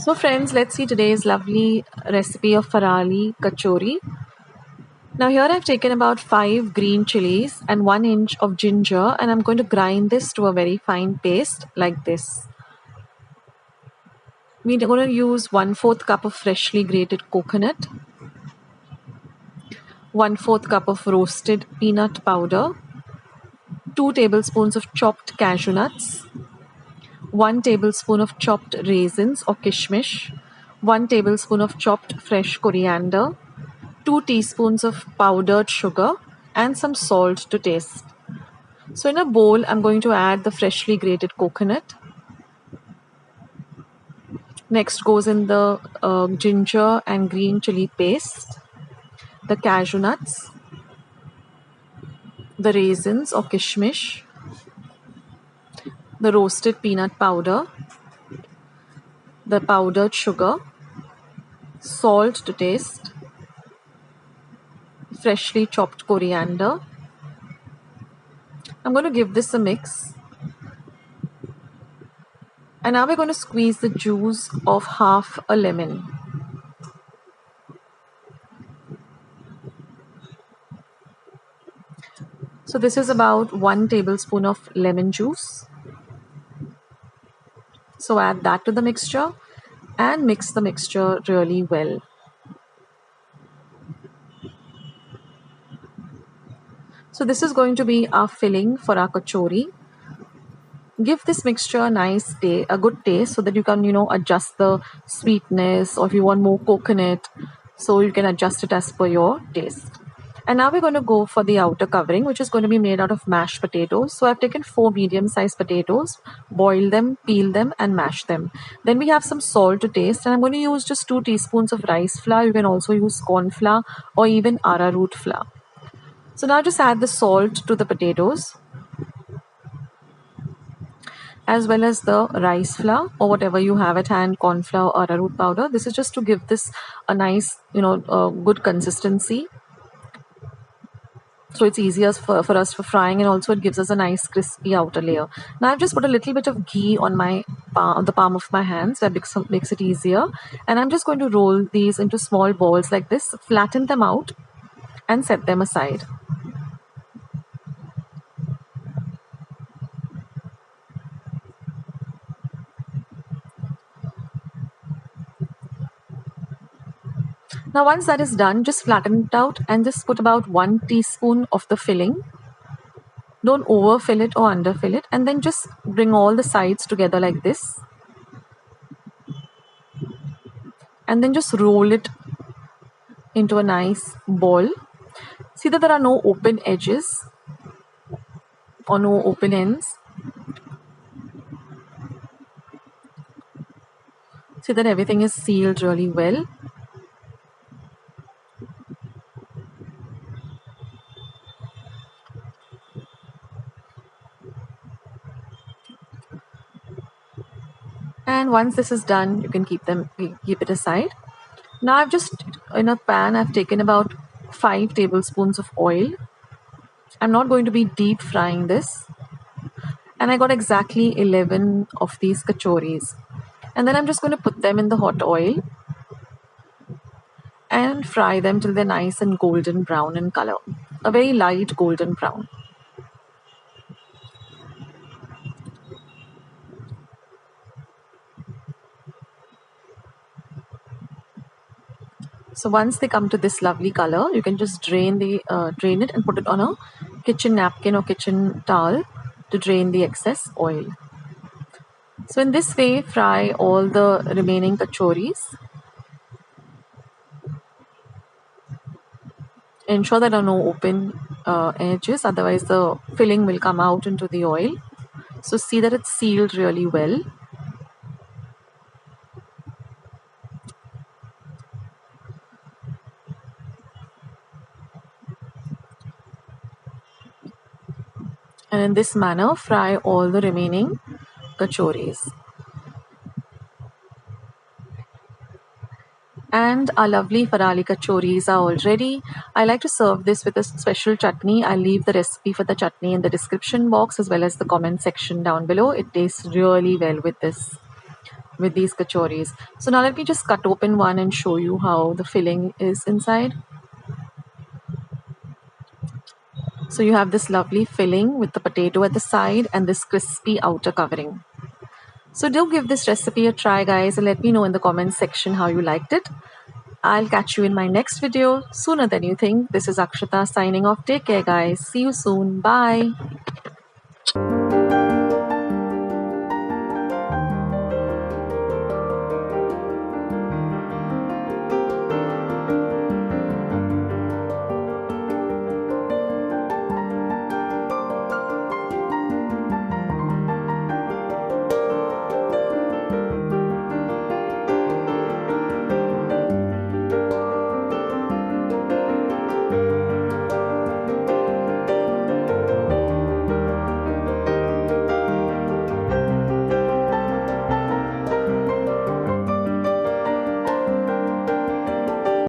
So friends, let's see today's lovely recipe of Farali Kachori. Now here I've taken about 5 green chilies and 1 inch of ginger, and I'm going to grind this to a very fine paste like this. We're going to use 1/4 cup of freshly grated coconut, 1/4 cup of roasted peanut powder, 2 tablespoons of chopped cashew nuts, 1 tablespoon of chopped raisins or kishmish, 1 tablespoon of chopped fresh coriander, 2 teaspoons of powdered sugar, and some salt to taste. So in a bowl, I'm going to add the freshly grated coconut. Next goes in the ginger and green chili paste, the cashew nuts, the raisins or kishmish, the roasted peanut powder, the powdered sugar, salt to taste, freshly chopped coriander. I'm going to give this a mix. And now we're going to squeeze the juice of half a lemon. So this is about 1 tablespoon of lemon juice. So add that to the mixture and mix the mixture really well. So this is going to be our filling for our kachori. Give this mixture a good taste so that you can, adjust the sweetness, or if you want more coconut, so you can adjust it as per your taste. And now we're going to go for the outer covering, which is going to be made out of mashed potatoes. So I've taken 4 medium-sized potatoes, boiled them, peel them, and mash them. Then we have some salt to taste, and I'm going to use just 2 teaspoons of rice flour. You can also use corn flour or even arrowroot flour. So now just add the salt to the potatoes, as well as the rice flour or whatever you have at hand, corn flour or arrowroot powder. This is just to give this a nice, good consistency. So it's easier for us for frying, and also it gives us a nice crispy outer layer. Now I've just put a little bit of ghee on the palm of my hands. That makes it easier. And I'm just going to roll these into small balls like this, flatten them out, and set them aside. Now once that is done, just flatten it out and just put about 1 teaspoon of the filling. Don't overfill it or underfill it, and then just bring all the sides together like this. And then just roll it into a nice ball. See that there are no open edges or no open ends. See that everything is sealed really well. And once this is done, you can keep it aside. Now I've just, in a pan, I've taken about 5 tablespoons of oil. I'm not going to be deep frying this. And I got exactly 11 of these kachoris. And then I'm just going to put them in the hot oil and fry them till they're nice and golden brown in color. A very light golden brown. So once they come to this lovely color, you can just drain it and put it on a kitchen napkin or kitchen towel to drain the excess oil. So in this way, fry all the remaining kachoris. Ensure there are no open edges, otherwise the filling will come out into the oil. So see that it's sealed really well. And in this manner, fry all the remaining kachoris. And our lovely Farali kachoris are all ready. I like to serve this with a special chutney. I'll leave the recipe for the chutney in the description box as well as the comment section down below. It tastes really well with this. with these kachoris. So now let me just cut open one and show you how the filling is inside. So you have this lovely filling with the potato at the side and this crispy outer covering. So do give this recipe a try, guys, and let me know in the comments section how you liked it. I'll catch you in my next video sooner than you think. This is Akshata signing off. Take care, guys. See you soon. Bye.